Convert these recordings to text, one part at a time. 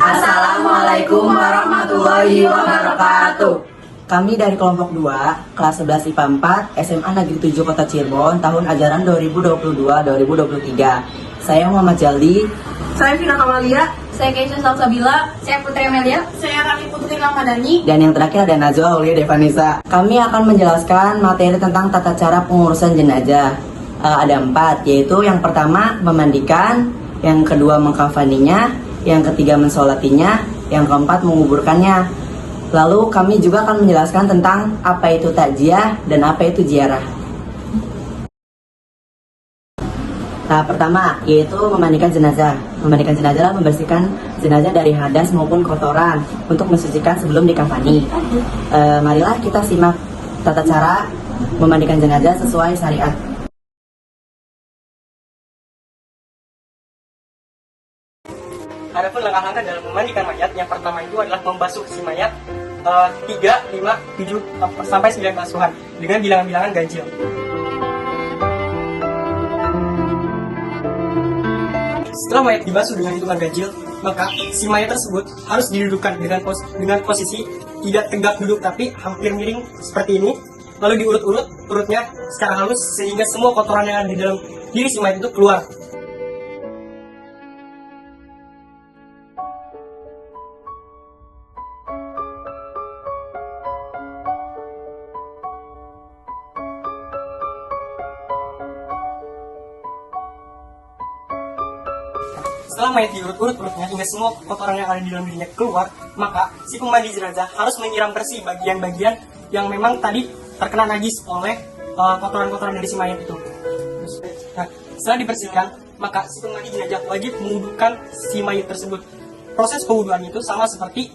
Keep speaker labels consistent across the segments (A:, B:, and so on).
A: Assalamualaikum warahmatullahi wabarakatuh.
B: Kami dari kelompok 2, kelas 11 IPA 4, SMA Negeri 7 Kota Cirebon, tahun ajaran 2022-2023. Saya Muhammad Jaldi.
A: Saya Vina Kamalia.
C: Saya Keisha Salsabila.
D: Saya Putri Amelia.
C: Saya Rani Putri Ramadhani.
B: Dan yang terakhir ada Najwa Aulia Devanisa. Kami akan menjelaskan materi tentang tata cara pengurusan jenazah. Ada 4, yaitu yang pertama memandikan, yang kedua mengkafaninya, yang ketiga mensolatinya, yang keempat menguburkannya. Lalu kami juga akan menjelaskan tentang apa itu takziah dan apa itu ziarah. Tahap pertama yaitu memandikan jenazah. Memandikan jenazah adalah membersihkan jenazah dari hadas maupun kotoran untuk mensucikan sebelum dikafani. Marilah kita simak tata cara memandikan jenazah sesuai syariat.
E: Adapun langkah-langkah dalam memandikan mayat, yang pertama itu adalah membasuh si mayat 3, 5, 7, sampai 9 basuhan dengan bilangan-bilangan ganjil. Setelah mayat dibasuh dengan hitungan ganjil, maka si mayat tersebut harus didudukkan dengan posisi tidak tegak duduk tapi hampir miring seperti ini, lalu diurut-urut urutnya secara halus sehingga semua kotoran yang ada di dalam diri si mayat itu keluar. Setelah mayat diurut-urut urutnya hingga semua kotoran yang ada di dalam dirinya keluar, maka si pemandi jenazah harus menyiram bersih bagian-bagian yang memang tadi terkena najis oleh kotoran-kotoran dari si mayat itu. Nah, setelah dibersihkan, maka si pemandi jenazah wajib mewudukan si mayat tersebut. Proses pewuduan itu sama seperti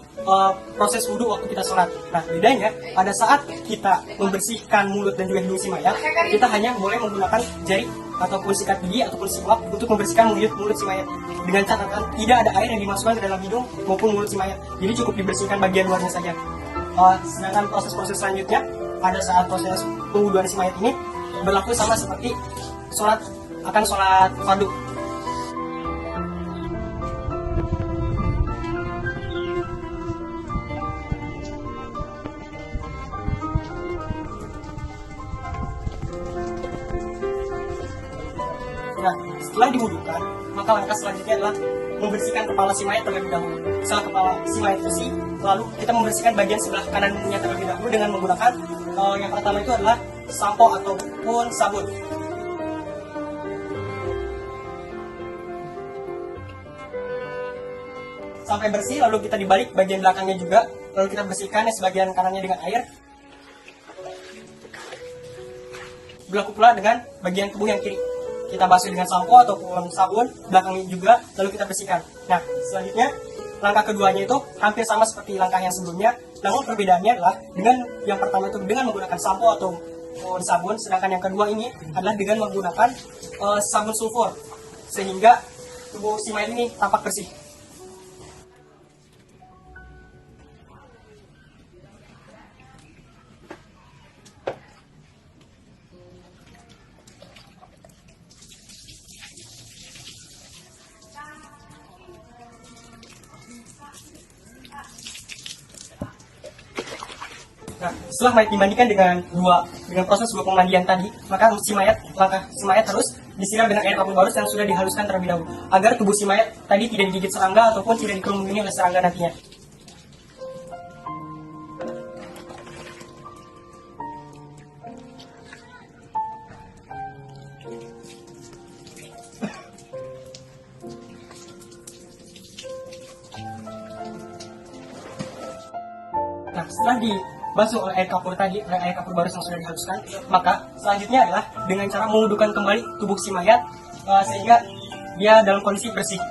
E: proses wudhu waktu kita sholat. Nah, bedanya pada saat kita membersihkan mulut dan juga hidung si mayat, kita hanya boleh menggunakan jari ataupun sikat gigi ataupun siwak untuk membersihkan mulut si mayat. Dengan catatan tidak ada air yang dimasukkan ke dalam hidung maupun mulut si mayat. Jadi cukup dibersihkan bagian luarnya saja. Sedangkan proses-proses selanjutnya pada saat proses pewuduan si mayat ini berlaku sama seperti sholat fardu. Nah, setelah diwudukan, maka langkah selanjutnya adalah membersihkan kepala si mayat terlebih dahulu. Setelah kepala si mayat bersih, lalu kita membersihkan bagian sebelah kanannya terlebih dahulu dengan menggunakan yang pertama itu adalah sampo ataupun sabun. Sampai bersih, lalu kita dibalik bagian belakangnya juga, lalu kita bersihkan sebagian kanannya dengan air. Berlaku pula dengan bagian tubuh yang kiri. Kita basuh dengan sampo ataupun sabun, belakangnya juga, lalu kita bersihkan. Nah, selanjutnya, langkah keduanya itu hampir sama seperti langkah yang sebelumnya, namun perbedaannya adalah dengan yang pertama itu dengan menggunakan sampo atau sabun, sedangkan yang kedua ini adalah dengan menggunakan sabun sulfur, sehingga tubuh si mayat ini tampak bersih. Nah, setelah mayat dimandikan dengan proses dua pemandian tadi, maka langkah si mayat harus disiram dengan air kapur barus yang sudah dihaluskan terlebih dahulu, agar tubuh si mayat tadi tidak digigit serangga ataupun tidak dikerumuni oleh serangga nantinya. Nah, setelah dibasuh oleh air kapur barus yang sudah dihaluskan, maka selanjutnya adalah dengan cara mewudukan kembali tubuh si mayat sehingga dia dalam kondisi bersih.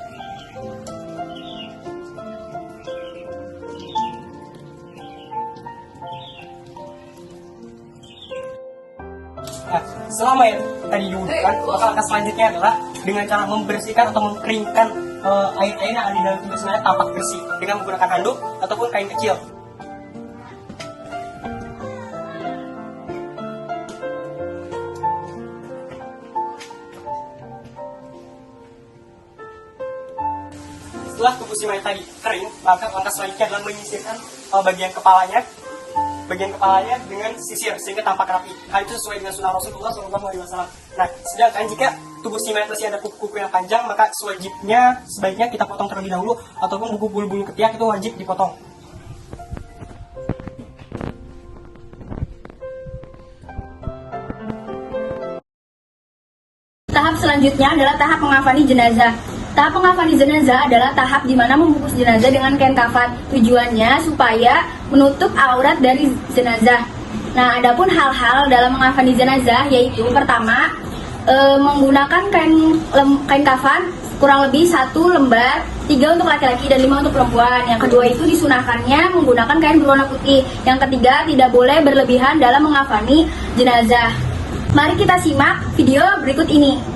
E: Nah, setelah mayat tadi diwudukan, maka langkah selanjutnya adalah dengan cara membersihkan atau mengeringkan air-air yang ada di dalam tubuh si mayat tampak bersih dengan menggunakan handuk ataupun kain kecil. setelah tubuh si mayat tadi kering, maka langkah selanjutnya adalah menyisirkan bagian kepalanya dengan sisir sehingga tampak rapi. Hal itu sesuai dengan sunnah Rasulullah SAW. Nah, sedangkan jika tubuh si mayat masih ada kuku-kuku yang panjang, maka sebaiknya kita potong terlebih dahulu, ataupun buku bulu-bulu ketiak itu wajib dipotong.
C: Tahap selanjutnya adalah tahap mengafani jenazah. Tahap mengafani jenazah adalah tahap di mana membungkus jenazah dengan kain kafan. Tujuannya supaya menutup aurat dari jenazah. Nah, adapun hal-hal dalam mengafani jenazah yaitu pertama, menggunakan kain kafan kurang lebih 1 lembar, 3 untuk laki-laki dan 5 untuk perempuan. Yang kedua itu disunahkannya menggunakan kain berwarna putih. Yang ketiga, tidak boleh berlebihan dalam mengafani jenazah. Mari kita simak video berikut ini.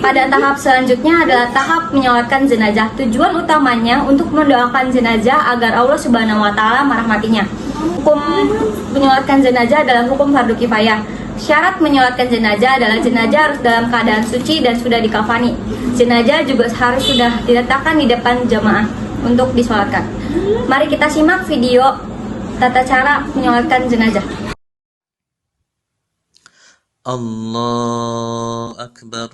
C: Pada tahap selanjutnya adalah tahap menyolatkan jenazah. Tujuan utamanya untuk mendoakan jenazah agar Allah Subhanahu wa taala merahmatinya. Hukum menyolatkan jenazah adalah hukum fardu kifayah. Syarat menyolatkan jenazah adalah jenazah harus dalam keadaan suci dan sudah dikafani. Jenazah juga harus sudah diletakkan di depan jamaah untuk disolatkan. Mari kita simak video tata cara menyolatkan jenazah.
D: الله أكبر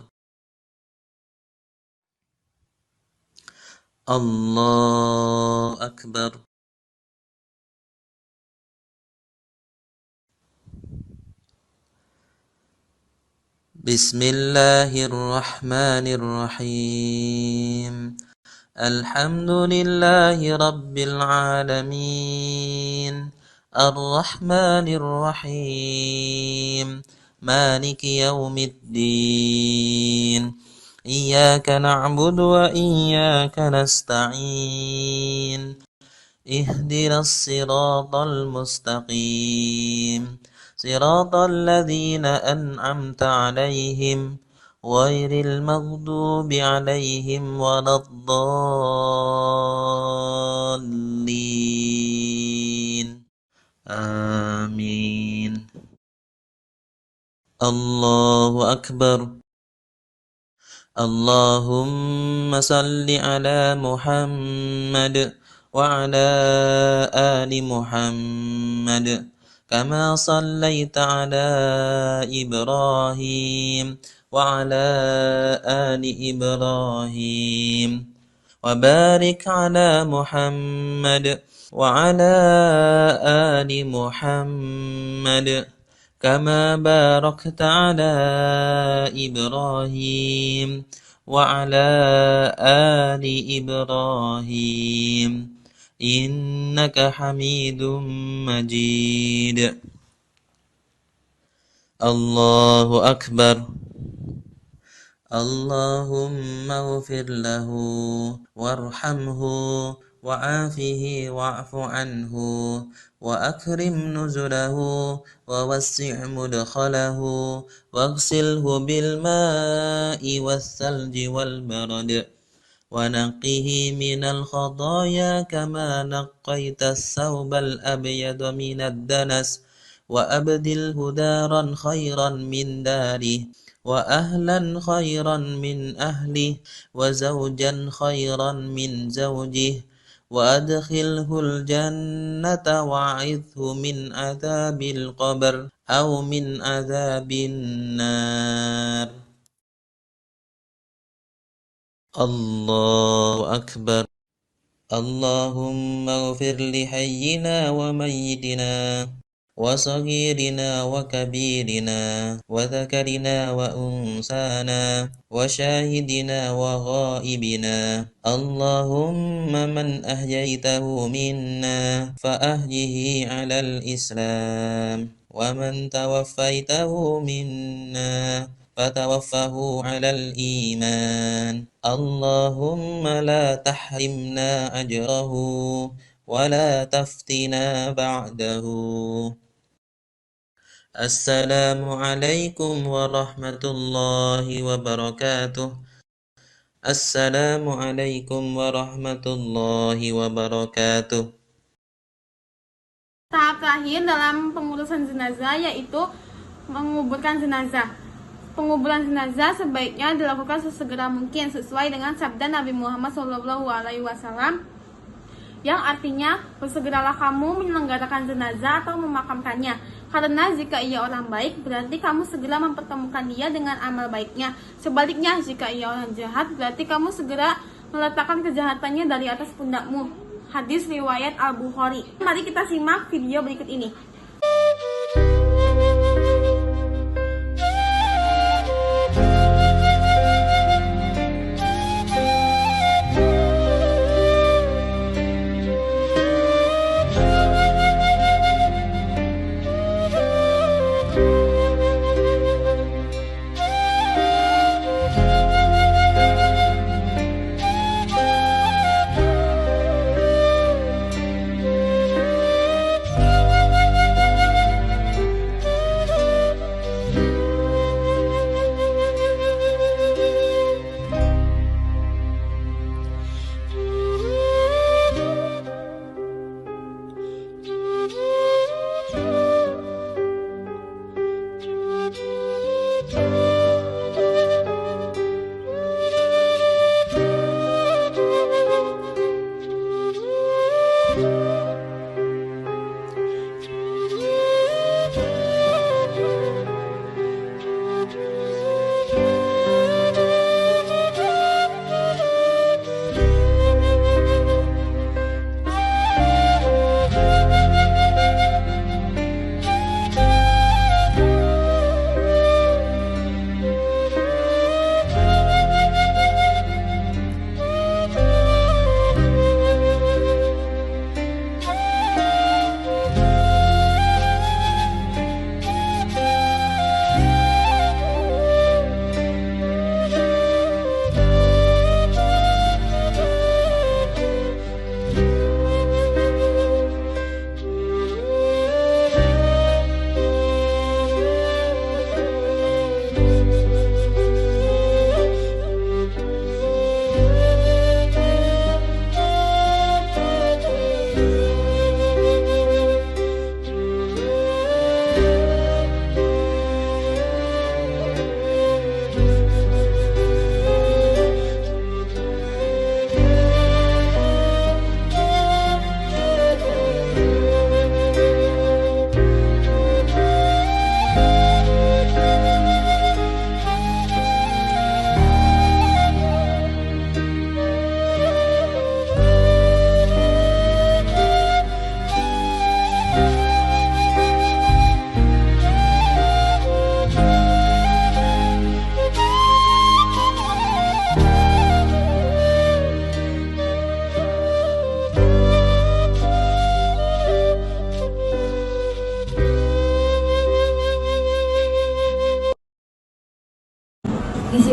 D: الله أكبر بسم الله الرحمن الرحيم الحمد لله رب العالمين الرحمن الرحيم مالك يوم الدين إياك نعبد وإياك نستعين اهدنا الصراط المستقيم صراط الذين أنعمت عليهم غير المغضوب عليهم ولا الضالين آمين الله أكبر اللهم صل على محمد وعلى آل محمد كما صليت على إبراهيم وعلى آل إبراهيم وبارك على محمد وعلى آل محمد كما باركت على إبراهيم وعلى آل إبراهيم إنك حميد مجيد. الله أكبر. اللهم اغفر له وارحمه وعافه واعف عنه وأكرم نزله ووسع مدخله واغسله بالماء والثلج والبرد ونقه من الخطايا كما نقيت الثوب الأبيض من الدنس وأبدله دارا خيرا من داره وأهلا خيرا من أهله وزوجا خيرا من زوجه وأدخله الجنة وأعذه من عذاب القبر أو من عذاب النار. الله أكبر. اللهم اغفر لحينا وميتنا وصغيرنا وكبيرنا وذكرنا وأنثانا وشاهدنا وغائبنا. اللهم من أحييته منا فأحيه على الإسلام ومن توفيته منا فتوفه على الإيمان. اللهم لا تحرمنا أجره ولا تفتنا بعده. السلام عليكم ورحمة الله وبركاته. السلام عليكم ورحمة الله وبركاته.
F: Tahap terakhir dalam pengurusan jenazah yaitu menguburkan jenazah. Penguburan jenazah sebaiknya dilakukan sesegera mungkin sesuai dengan sabda Nabi Muhammad SAW yang artinya bersegeralah kamu menyelenggarakan jenazah atau memakamkannya, karena jika ia orang baik berarti kamu segera mempertemukan dia dengan amal baiknya. Sebaliknya jika ia orang jahat berarti kamu segera meletakkan kejahatannya dari atas pundakmu. Hadis riwayat Al-Bukhari. Mari kita simak video berikut ini.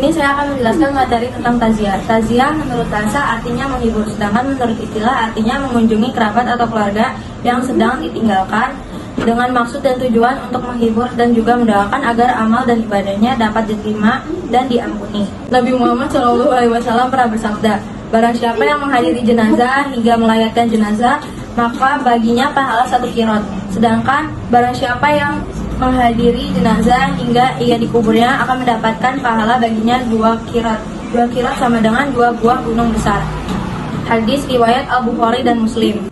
C: ini saya akan menjelaskan materi tentang taziah. Taziah menurut bahasa artinya menghibur, sedangkan menurut istilah artinya mengunjungi kerabat atau keluarga yang sedang ditinggalkan dengan maksud dan tujuan untuk menghibur dan juga mendoakan agar amal dan ibadahnya dapat diterima dan diampuni. Nabi Muhammad SAW pernah bersabda, barang siapa yang menghadiri jenazah hingga melayatkan jenazah, maka baginya pahala 1 qirot. Sedangkan barang siapa yang menghadiri jenazah hingga ia dikuburnya akan mendapatkan pahala baginya 2 qirot. 2 qirot sama dengan 2 buah gunung besar. Hadis riwayat Al-Bukhari dan Muslim.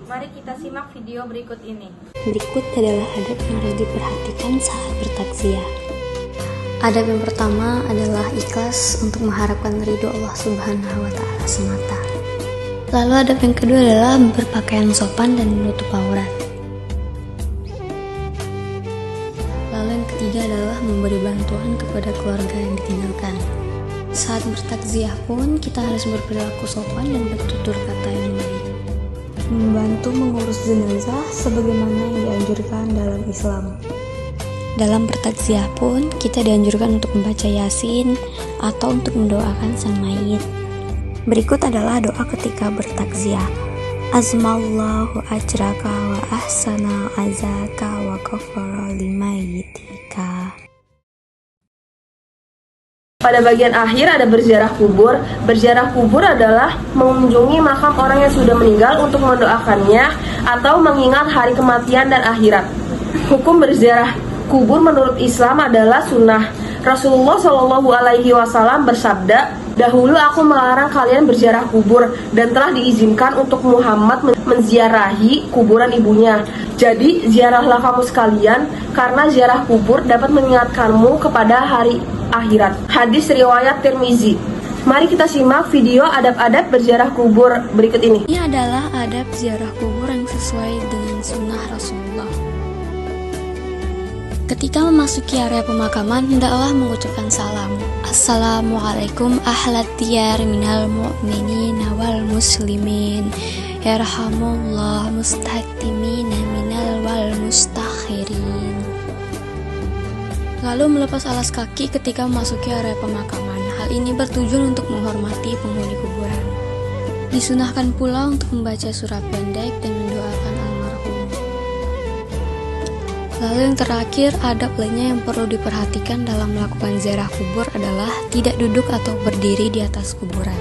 C: Mari kita simak video berikut ini.
G: Berikut adalah adab yang harus diperhatikan saat bertakziah. Adab yang pertama adalah ikhlas untuk mengharapkan ridho Allah Subhanahu wa Ta'ala semata. Lalu adab yang kedua adalah berpakaian sopan dan menutup aurat. Lalu yang ketiga adalah memberi bantuan kepada keluarga yang ditinggalkan. Saat bertakziah pun kita harus berperilaku sopan dan bertutur kata yang baik. Membantu mengurus jenazah sebagaimana yang dianjurkan dalam Islam. Dalam bertakziah pun kita dianjurkan untuk membaca Yasin atau untuk mendoakan sang mayit. Berikut adalah doa ketika bertakziah. Azmallahu ajraka wa ahsana azaka wa ghafara limayyitika.
A: Pada bagian akhir ada berziarah kubur. Berziarah kubur adalah mengunjungi makam orang yang sudah meninggal untuk mendoakannya atau mengingat hari kematian dan akhirat. Hukum berziarah kubur menurut Islam adalah sunnah. Rasulullah Shallallahu Alaihi Wasallam bersabda, dahulu aku melarang kalian berziarah kubur dan telah diizinkan untuk Muhammad menziarahi kuburan ibunya. Jadi ziarahlah kamu sekalian, karena ziarah kubur dapat mengingatkanmu kepada hari akhirat. Hadis riwayat Tirmizi. Mari kita simak video adab-adab berziarah kubur berikut ini.
G: Ini adalah adab ziarah kubur yang sesuai dengan sunnah Rasulullah. Ketika memasuki area pemakaman, hendaklah mengucapkan salam. Assalamualaikum ahlat diyar minal mu'minin wal muslimin. Yarhamullah mustaqimina minal wal mustakhirin. Lalu melepas alas kaki ketika memasuki area pemakaman. Hal ini bertujuan untuk menghormati penghuni kuburan. Disunahkan pula untuk membaca surah pendek dan mendoakan almarhum. Lalu yang terakhir, adab lainnya yang perlu diperhatikan dalam melakukan ziarah kubur adalah tidak duduk atau berdiri di atas kuburan.